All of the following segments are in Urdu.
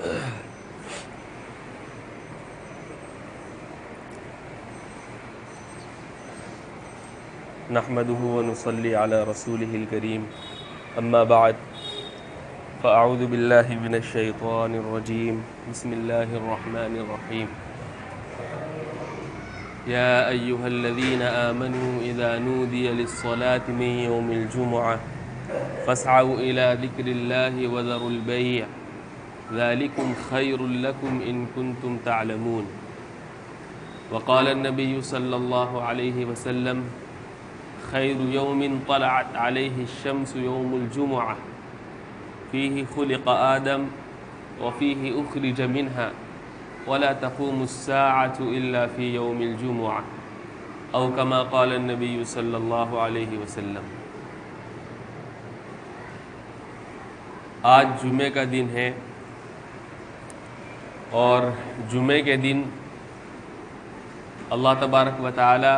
نحمده ونصلي على رسوله الكريم اما بعد فاعوذ بالله من الشيطان الرجيم بسم الله الرحمن الرحيم يا ايها الذين آمنوا اذا نودي للصلاة من يوم الجمعة فاسعوا الى ذكر الله وذروا البيع ذلكم خير لكم ان كنتم تعلمون وقال النبي صلى الله عليه وسلم خير يوم طلعت عليه الشمس يوم الجمعة فيه خلق آدم وفيه أخرج منها ولا تقوم الساعة إلا في يوم الجمعة أو كما قال النبي صلى الله عليه وسلم۔ آج جمعے کا دن ہے اور جمعے کے دن اللہ تبارک و تعالی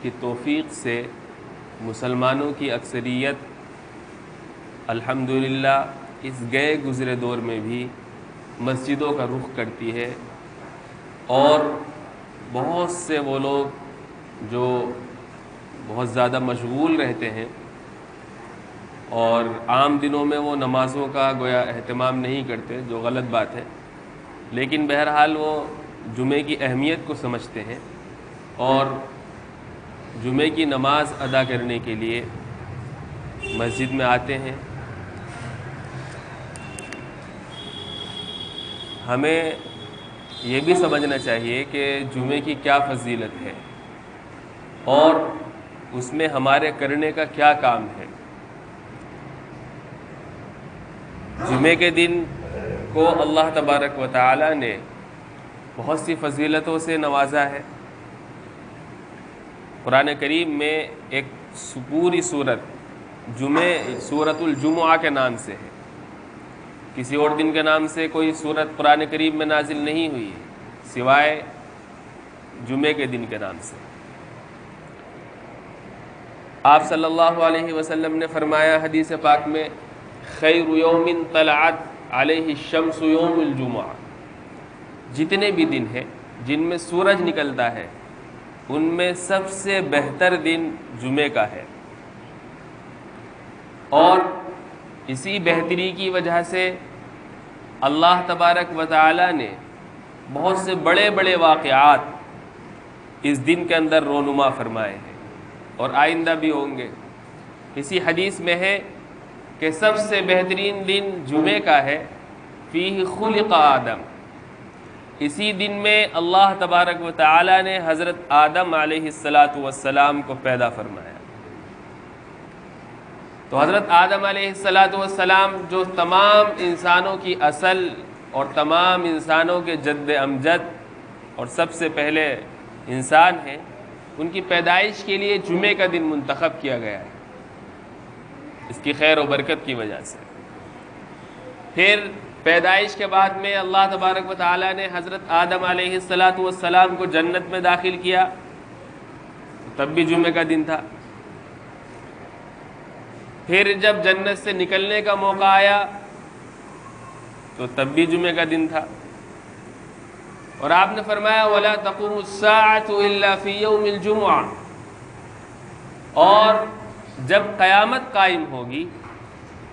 کی توفیق سے مسلمانوں کی اکثریت الحمدللہ اس گئے گزرے دور میں بھی مسجدوں کا رخ کرتی ہے، اور بہت سے وہ لوگ جو بہت زیادہ مشغول رہتے ہیں اور عام دنوں میں وہ نمازوں کا گویا اہتمام نہیں کرتے، جو غلط بات ہے، لیکن بہرحال وہ جمعے کی اہمیت کو سمجھتے ہیں اور جمعے کی نماز ادا کرنے کے لیے مسجد میں آتے ہیں۔ ہمیں یہ بھی سمجھنا چاہیے کہ جمعے کی کیا فضیلت ہے اور اس میں ہمارے کرنے کا کیا کام ہے۔ جمعے کے دن کو اللہ تبارک و تعالی نے بہت سی فضیلتوں سے نوازا ہے۔ قرآن کریم میں ایک پوری سورت سورۃ الجمعہ کے نام سے ہے، کسی اور دن کے نام سے کوئی سورت قرآن کریم میں نازل نہیں ہوئی ہے سوائے جمعے کے دن کے نام سے۔ آپ صلی اللہ علیہ وسلم نے فرمایا حدیث پاک میں خیر یوم طلعت علیہ الشمس یوم الجمعہ، جتنے بھی دن ہیں جن میں سورج نکلتا ہے ان میں سب سے بہتر دن جمعے کا ہے، اور اسی بہتری کی وجہ سے اللہ تبارک و تعالی نے بہت سے بڑے بڑے واقعات اس دن کے اندر رونما فرمائے ہیں اور آئندہ بھی ہوں گے۔ اسی حدیث میں ہے کہ سب سے بہترین دن جمعے کا ہے، فیہ خلق آدم، اسی دن میں اللہ تبارک و تعالی نے حضرت آدم علیہ السلام کو پیدا فرمایا۔ تو حضرت آدم علیہ السلام جو تمام انسانوں کی اصل اور تمام انسانوں کے جد امجد اور سب سے پہلے انسان ہیں، ان کی پیدائش کے لیے جمعے کا دن منتخب کیا گیا ہے اس کی خیر و برکت کی وجہ سے۔ پھر پیدائش کے بعد میں اللہ تبارک و تعالی نے حضرت آدم علیہ السلام کو جنت میں داخل کیا، تب بھی جمعے کا دن تھا۔ پھر جب جنت سے نکلنے کا موقع آیا تو تب بھی جمعے کا دن تھا، اور آپ نے فرمایا وَلَا تَقُومُ السَّاعَةُ إِلَّا فِي يَوْمِ الْجُمُعَةِ، اور جب قیامت قائم ہوگی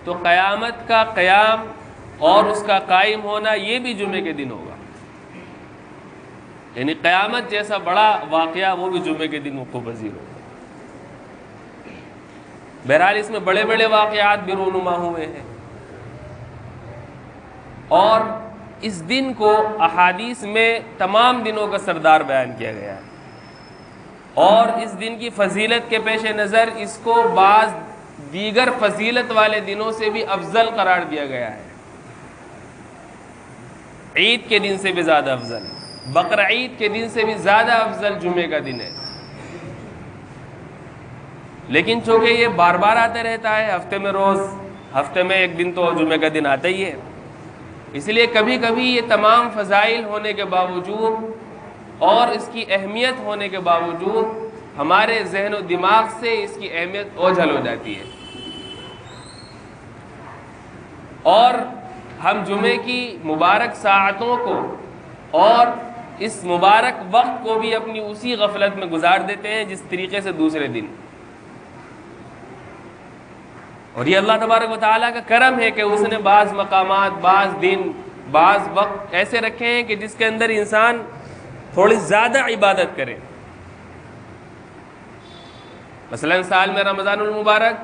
تو قیامت کا قیام اور اس کا قائم ہونا یہ بھی جمعے کے دن ہوگا، یعنی قیامت جیسا بڑا واقعہ وہ بھی جمعے کے دن وقوع پذیر ہوگا۔ بہرحال اس میں بڑے بڑے واقعات بھی رونما ہوئے ہیں، اور اس دن کو احادیث میں تمام دنوں کا سردار بیان کیا گیا ہے، اور اس دن کی فضیلت کے پیش نظر اس کو بعض دیگر فضیلت والے دنوں سے بھی افضل قرار دیا گیا ہے۔ عید کے دن سے بھی زیادہ افضل، بقرعید کے دن سے بھی زیادہ افضل جمعے کا دن ہے، لیکن چونکہ یہ بار بار آتا رہتا ہے، ہفتے میں ایک دن تو جمعے کا دن آتا ہی ہے، اس لیے کبھی کبھی یہ تمام فضائل ہونے کے باوجود اور اس کی اہمیت ہونے کے باوجود ہمارے ذہن و دماغ سے اس کی اہمیت اوجھل ہو جاتی ہے، اور ہم جمعے کی مبارک ساعتوں کو اور اس مبارک وقت کو بھی اپنی اسی غفلت میں گزار دیتے ہیں جس طریقے سے دوسرے دن. اور یہ اللہ تبارک و تعالیٰ کا کرم ہے کہ اس نے بعض مقامات، بعض دن، بعض وقت ایسے رکھے ہیں کہ جس کے اندر انسان تھوڑی زیادہ عبادت کرے. مثلا سال میں رمضان المبارک،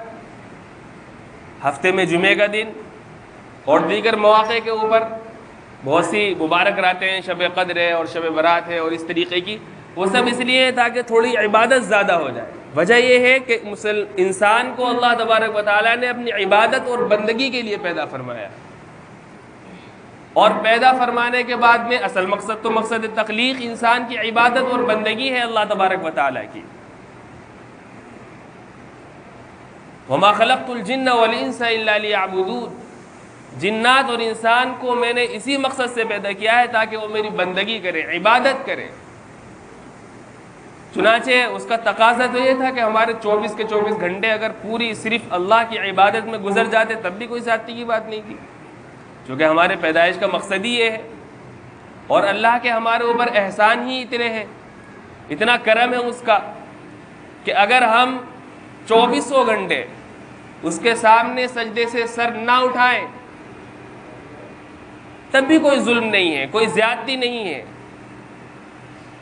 ہفتے میں جمعے کا دن اور دیگر مواقع کے اوپر بہت سی مبارک راتیں ہیں، شب قدر ہے اور شب برات ہے اور اس طریقے کی. وہ سب اس لیے ہے تاکہ تھوڑی عبادت زیادہ ہو جائے. وجہ یہ ہے کہ انسان کو اللہ تبارک و تعالیٰ نے اپنی عبادت اور بندگی کے لیے پیدا فرمایا، اور پیدا فرمانے کے بعد میں اصل مقصد تو مقصد تخلیق انسان کی عبادت اور بندگی ہے اللہ تبارک و تعالیٰ کی. وَمَا خَلَقْتُ الْجِنَّ وَالْإِنسَ إِلَّا لِيَعْبُدُونَ. جنات اور انسان کو میں نے اسی مقصد سے پیدا کیا ہے تاکہ وہ میری بندگی کرے، عبادت کرے. چنانچہ اس کا تقاضا تو یہ تھا کہ ہمارے 24 کے 24 گھنٹے اگر پوری صرف اللہ کی عبادت میں گزر جاتے تب بھی کوئی زیادتی کی بات نہیں تھی، چونکہ ہمارے پیدائش کا مقصد ہی یہ ہے. اور اللہ کے ہمارے اوپر احسان ہی اتنے ہیں، اتنا کرم ہے اس کا کہ اگر ہم 24 گھنٹے اس کے سامنے سجدے سے سر نہ اٹھائیں تب بھی کوئی ظلم نہیں ہے، کوئی زیادتی نہیں ہے.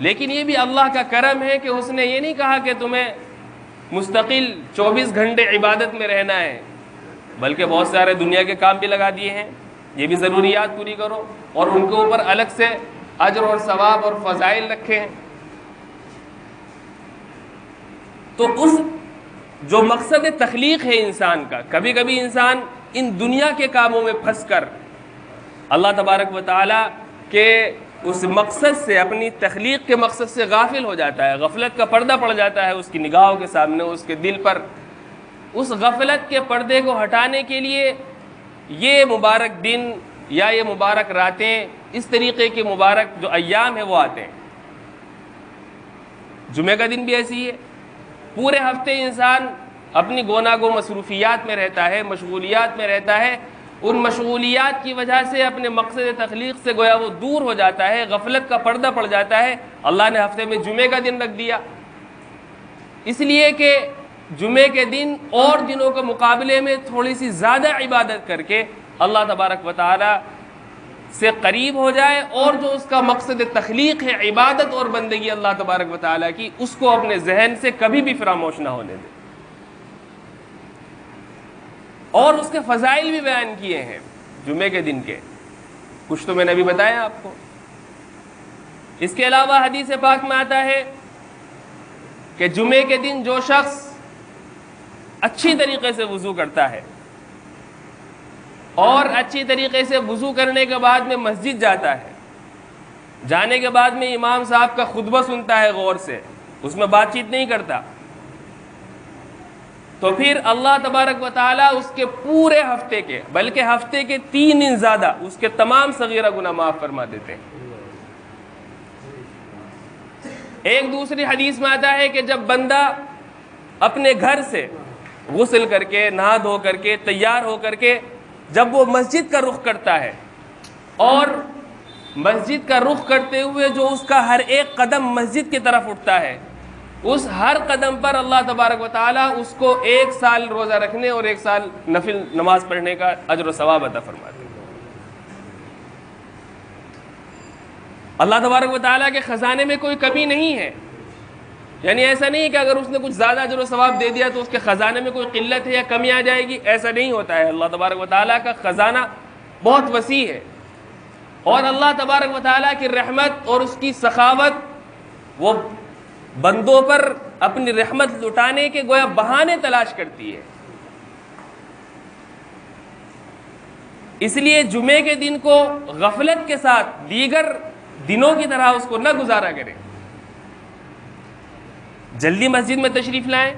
لیکن یہ بھی اللہ کا کرم ہے کہ اس نے یہ نہیں کہا کہ تمہیں مستقل 24 گھنٹے عبادت میں رہنا ہے، بلکہ بہت سارے دنیا کے کام بھی لگا دیے ہیں، یہ بھی ضروریات پوری کرو، اور ان کے اوپر الگ سے اجر اور ثواب اور فضائل رکھے ہیں. تو اس جو مقصد تخلیق ہے انسان کا، کبھی کبھی انسان ان دنیا کے کاموں میں پھنس کر اللہ تبارک و تعالیٰ کے اس مقصد سے، اپنی تخلیق کے مقصد سے غافل ہو جاتا ہے. غفلت کا پردہ پڑ جاتا ہے اس کی نگاہوں کے سامنے، اس کے دل پر. اس غفلت کے پردے کو ہٹانے کے لیے یہ مبارک دن یا یہ مبارک راتیں، اس طریقے کے مبارک جو ایام ہیں وہ آتے ہیں. جمعہ کا دن بھی ایسی ہے. پورے ہفتے انسان اپنی گونا گو مصروفیات میں رہتا ہے، مشغولیات میں رہتا ہے. ان مشغولیات کی وجہ سے اپنے مقصد تخلیق سے گویا وہ دور ہو جاتا ہے، غفلت کا پردہ پڑ جاتا ہے. اللہ نے ہفتے میں جمعے کا دن رکھ دیا اس لیے کہ جمعے کے دن اور دنوں کے مقابلے میں تھوڑی سی زیادہ عبادت کر کے اللہ تبارک و تعالی سے قریب ہو جائے، اور جو اس کا مقصد تخلیق ہے، عبادت اور بندگی اللہ تبارک و تعالی کی، اس کو اپنے ذہن سے کبھی بھی فراموش نہ ہونے دے. اور اس کے فضائل بھی بیان کیے ہیں جمعے کے دن کے، کچھ تو میں نے ابھی بتایا آپ کو. اس کے علاوہ حدیث پاک میں آتا ہے کہ جمعے کے دن جو شخص اچھی طریقے سے وضو کرتا ہے اور اچھی طریقے سے وضو کرنے کے بعد میں مسجد جاتا ہے، جانے کے بعد میں امام صاحب کا خطبہ سنتا ہے غور سے، اس میں بات چیت نہیں کرتا، تو پھر اللہ تبارک و تعالیٰ اس کے پورے ہفتے کے، بلکہ ہفتے کے 3 دن زیادہ، اس کے تمام صغیرہ گناہ معاف فرما دیتے ہیں. ایک دوسری حدیث میں آتا ہے کہ جب بندہ اپنے گھر سے غسل کر کے، نہا دھو کر کے، تیار ہو کر کے جب وہ مسجد کا رخ کرتا ہے، اور مسجد کا رخ کرتے ہوئے جو اس کا ہر ایک قدم مسجد کی طرف اٹھتا ہے، اس ہر قدم پر اللہ تبارک و تعالیٰ اس کو 1 سال روزہ رکھنے اور 1 سال نفل نماز پڑھنے کا اجر و ثواب عطا فرماتے ہیں. اللہ تبارک و تعالیٰ کے خزانے میں کوئی کمی نہیں ہے. یعنی ایسا نہیں کہ اگر اس نے کچھ زیادہ اجر و ثواب دے دیا تو اس کے خزانے میں کوئی قلت ہے یا کمی آ جائے گی، ایسا نہیں ہوتا ہے. اللہ تبارک و تعالیٰ کا خزانہ بہت وسیع ہے، اور اللہ تبارک و تعالیٰ کی رحمت اور اس کی سخاوت وہ بندوں پر اپنی رحمت لٹانے کے گویا بہانے تلاش کرتی ہے. اس لیے جمعے کے دن کو غفلت کے ساتھ دیگر دنوں کی طرح اس کو نہ گزارا کریں. جلدی مسجد میں تشریف لائیں،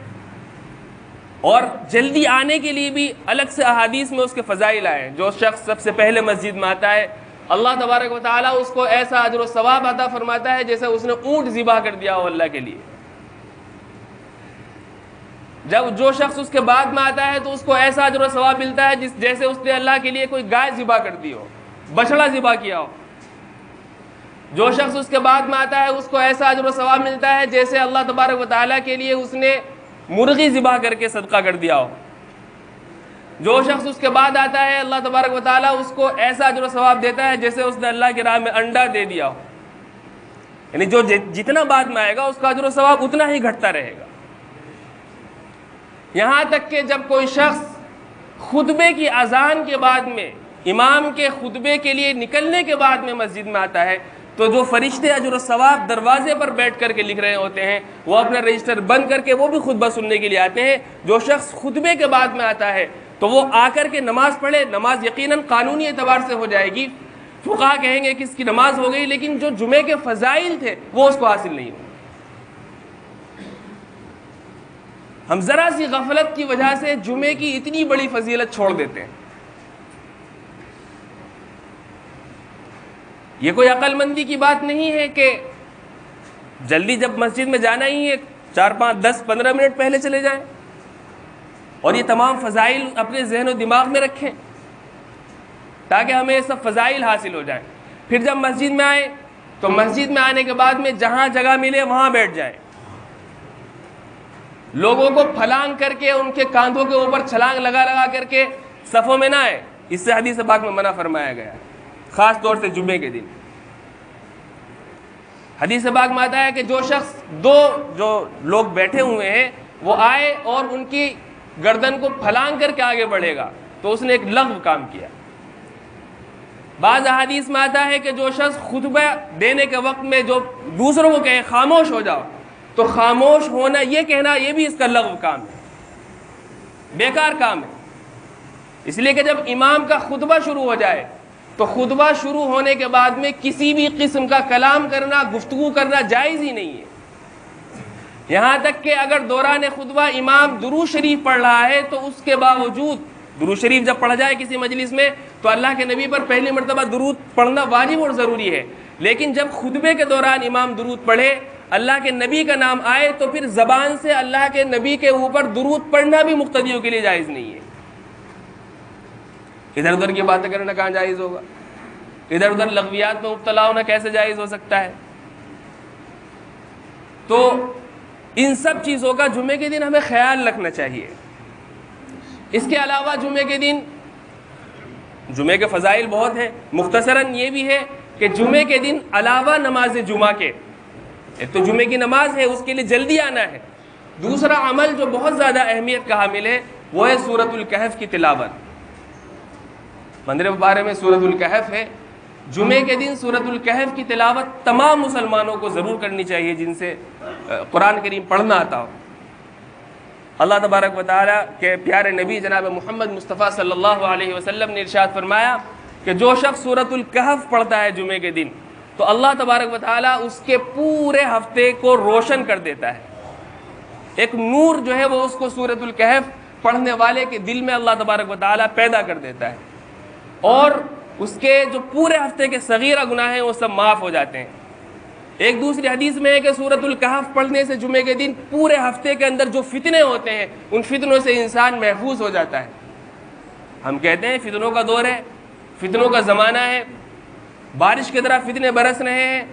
اور جلدی آنے کے لیے بھی الگ سے احادیث میں اس کے فضائل آئے. جو شخص سب سے پہلے مسجد میں آتا ہے، اللہ تبارک و تعالیٰ اس کو ایسا اجر و ثواب عطا فرماتا ہے جیسے اس نے اونٹ ذبح کر دیا ہو اللہ کے لیے. جب جو شخص اس کے بعد میں آتا ہے تو اس کو ایسا اجر و ثواب ملتا ہے جیسے اس نے اللہ کے لیے کوئی گائے ذبح کر دی ہو، بچڑا ذبح کیا ہو۔ جو شخص اس کے بعد میں آتا ہے اس کو ایسا اجر و ثواب ملتا ہے جیسے اللہ تبارک و تعالیٰ کے لیے اس نے مرغی ذبح کر کے صدقہ کر دیا ہو۔ جو شخص اس کے بعد آتا ہے اللہ تبارک و تعالیٰ اس کو ایسا اجر و ثواب دیتا ہے جیسے اس نے اللہ کی راہ میں انڈا دے دیا ہو۔ یعنی جو جتنا بعد میں آئے گا اس کا اجر و ثواب اتنا ہی گھٹتا رہے گا، یہاں تک کہ جب کوئی شخص خطبے کی اذان کے بعد میں، امام کے خطبے کے لیے نکلنے کے بعد میں مسجد میں آتا ہے تو جو فرشتے اجر و ثواب دروازے پر بیٹھ کر کے لکھ رہے ہوتے ہیں وہ اپنا رجسٹر بند کر کے وہ بھی خطبہ سننے کے لیے آتے ہیں۔ جو شخص خطبے کے بعد میں آتا ہے تو وہ آ کر کے نماز پڑھے، نماز یقیناً قانونی اعتبار سے ہو جائے گی، فقہا کہیں گے کہ اس کی نماز ہو گئی، لیکن جو جمعے کے فضائل تھے وہ اس کو حاصل نہیں ہوئے۔ ہم ذرا سی غفلت کی وجہ سے جمعے کی اتنی بڑی فضیلت چھوڑ دیتے ہیں۔ یہ کوئی عقل مندی کی بات نہیں ہے کہ جلدی جب مسجد میں جانا ہی ہے 4 5 10 15 منٹ پہلے چلے جائیں اور یہ تمام فضائل اپنے ذہن و دماغ میں رکھیں تاکہ ہمیں یہ سب فضائل حاصل ہو جائیں۔ پھر جب مسجد میں آئیں تو مسجد میں آنے کے بعد میں جہاں جگہ ملے وہاں بیٹھ جائیں، لوگوں کو پھلانگ کر کے ان کے کاندھوں کے اوپر چھلانگ لگا لگا کر کے صفوں میں نہ آئے، اس سے حدیث پاک میں منع فرمایا گیا ہے، خاص طور سے جمعے کے دن۔ حدیث پاک میں آتا ہے کہ جو شخص جو لوگ بیٹھے ہوئے ہیں وہ آئے اور ان کی گردن کو پھلانگ کر کے آگے بڑھے گا تو اس نے ایک لغو کام کیا۔ بعض احادیث میں آتا ہے کہ جو شخص خطبہ دینے کے وقت میں جو دوسروں کو کہے خاموش ہو جاؤ، تو خاموش ہونا یہ کہنا یہ بھی اس کا لغو کام ہے، بیکار کام ہے۔ اس لیے کہ جب امام کا خطبہ شروع ہو جائے تو خطبہ شروع ہونے کے بعد میں کسی بھی قسم کا کلام کرنا، گفتگو کرنا جائز ہی نہیں ہے۔ یہاں تک کہ اگر دوران خطبہ امام درود شریف پڑھ رہا ہے تو اس کے باوجود درود شریف جب پڑھا جائے کسی مجلس میں تو اللہ کے نبی پر پہلی مرتبہ درود پڑھنا واجب اور ضروری ہے، لیکن جب خطبے کے دوران امام درود پڑھے، اللہ کے نبی کا نام آئے تو پھر زبان سے اللہ کے نبی کے اوپر درود پڑھنا بھی مقتدیوں کے لیے جائز نہیں ہے۔ ادھر ادھر کی باتیں کرنا کہاں جائز ہوگا؟ ادھر ادھر لغویات میں مبتلا ہونا کیسے جائز ہو سکتا ہے؟ تو ان سب چیزوں کا جمعے کے دن ہمیں خیال رکھنا چاہیے۔ اس کے علاوہ جمعے کے دن جمعے کے فضائل بہت ہیں، مختصراً یہ بھی ہے کہ جمعے کے دن علاوہ نماز جمعہ کے، ایک تو جمعے کی نماز ہے اس کے لیے جلدی آنا ہے، دوسرا عمل جو بہت زیادہ اہمیت کا حامل ہے وہ ہے سورۃ الکہف کی تلاوت۔ 15 پارے میں سورۃ الکہف ہے، جمعے کے دن سورۃ الکہف کی تلاوت تمام مسلمانوں کو ضرور کرنی چاہیے جن سے قرآن کریم پڑھنا آتا ہو۔ اللہ تبارک و تعالیٰ کے پیارے نبی جناب محمد مصطفیٰ صلی اللہ علیہ وسلم نے ارشاد فرمایا کہ جو شخص سورۃ الکہف پڑھتا ہے جمعے کے دن تو اللہ تبارک و تعالیٰ اس کے پورے ہفتے کو روشن کر دیتا ہے۔ ایک نور جو ہے وہ اس کو سورۃ الکہف پڑھنے والے کے دل میں اللہ تبارک و تعالیٰ پیدا کر دیتا ہے، اور اس کے جو پورے ہفتے کے صغیرہ گناہ ہیں وہ سب معاف ہو جاتے ہیں۔ ایک دوسری حدیث میں ہے کہ سورۃ الکہف پڑھنے سے جمعے کے دن پورے ہفتے کے اندر جو فتنے ہوتے ہیں ان فتنوں سے انسان محفوظ ہو جاتا ہے۔ ہم کہتے ہیں فتنوں کا دور ہے، فتنوں کا زمانہ ہے، بارش کی طرح فتنے برس رہے ہیں،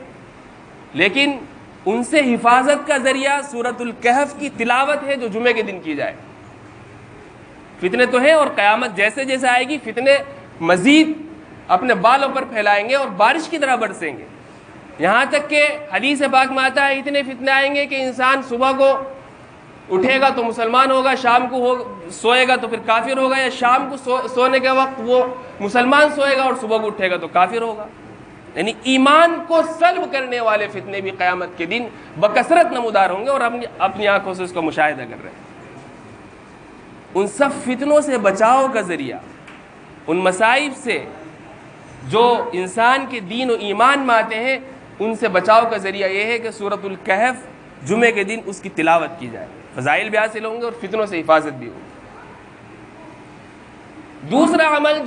لیکن ان سے حفاظت کا ذریعہ سورۃ الکہف کی تلاوت ہے جو جمعے کے دن کی جائے۔ فتنے تو ہیں اور قیامت جیسے جیسے آئے گی فتنے مزید اپنے بالوں پر پھیلائیں گے اور بارش کی طرح برسیں گے، یہاں تک کہ حدیث پاک میں آتا ہے اتنے فتنے آئیں گے کہ انسان صبح کو اٹھے گا تو مسلمان ہوگا، شام کو سوئے گا تو پھر کافر ہوگا، یا شام کو سونے کے وقت وہ مسلمان سوئے گا اور صبح کو اٹھے گا تو کافر ہوگا۔ یعنی ایمان کو سلب کرنے والے فتنے بھی قیامت کے دن بکثرت نمودار ہوں گے، اور ہم اپنی آنکھوں سے اس کو مشاہدہ کر رہے ہیں۔ ان سب فتنوں سے بچاؤ کا ذریعہ، ان مصائب سے جو انسان کے دین و ایمان میں آتے ہیں ان سے بچاؤ کا ذریعہ یہ ہے کہ سورۃ الکہف جمعے کے دن اس کی تلاوت کی جائے، فضائل بھی حاصل ہوں گے اور فتنوں سے حفاظت بھی ہوگی۔ دوسرا عمل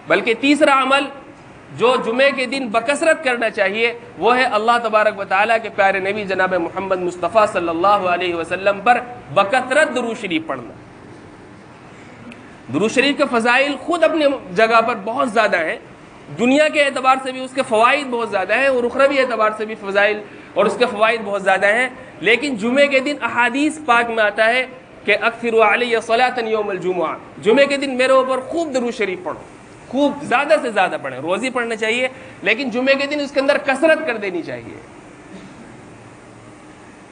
بلکہ تیسرا عمل جو جمعے کے دن بکثرت کرنا چاہیے وہ ہے اللہ تبارک و تعالیٰ کے پیارے نبی جناب محمد مصطفیٰ صلی اللہ علیہ وسلم پر بکثرت درود شریف پڑھنا۔ درود شریف کے فضائل خود اپنی جگہ پر بہت زیادہ ہیں، دنیا کے اعتبار سے بھی اس کے فوائد بہت زیادہ ہیں اور اخروی اعتبار سے بھی فضائل اور اس کے فوائد بہت زیادہ ہیں، لیکن جمعے کے دن احادیث پاک میں آتا ہے کہ اکثروا علی صلاۃ یوم الجمعہ، جمعے کے دن میرے اوپر خوب درود شریف پڑھو، خوب زیادہ سے زیادہ پڑھیں، روزی پڑھنا چاہیے لیکن جمعے کے دن اس کے اندر کثرت کر دینی چاہیے۔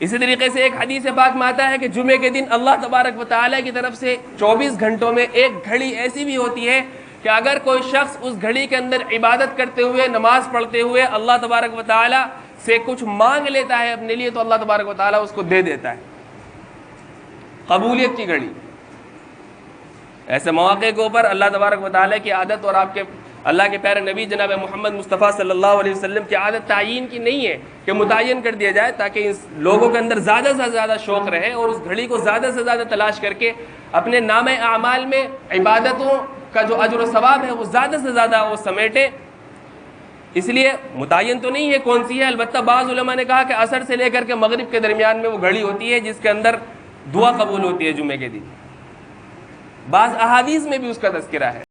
اسی طریقے سے ایک حدیث پاک میں آتا ہے کہ جمعے کے دن اللہ تبارک و تعالیٰ کی طرف سے 24 گھنٹوں میں ایک گھڑی ایسی بھی ہوتی ہے کہ اگر کوئی شخص اس گھڑی کے اندر عبادت کرتے ہوئے، نماز پڑھتے ہوئے اللہ تبارک و تعالیٰ سے کچھ مانگ لیتا ہے اپنے لیے تو اللہ تبارک و تعالیٰ اس کو دے دیتا ہے۔ قبولیت کی گھڑی، ایسے مواقع کے اوپر اللہ تبارک و تعالیٰ کی عادت اور آپ کے اللہ کے پیارے نبی جناب محمد مصطفیٰ صلی اللہ علیہ وسلم کی عادت تعین کی نہیں ہے کہ متعین کر دیا جائے تاکہ اس لوگوں کے اندر زیادہ سے زیادہ شوق رہے اور اس گھڑی کو زیادہ سے زیادہ تلاش کر کے اپنے نام اعمال میں عبادتوں کا جو اجر و ثواب ہے وہ زیادہ سے زیادہ وہ سمیٹے۔ اس لیے متعین تو نہیں ہے کون سی ہے، البتہ بعض علماء نے کہا کہ عصر سے لے کر کے مغرب کے درمیان میں وہ گھڑی ہوتی ہے جس کے اندر دعا قبول ہوتی ہے جمعے کے دن، بعض احادیث میں بھی اس کا تذکرہ ہے۔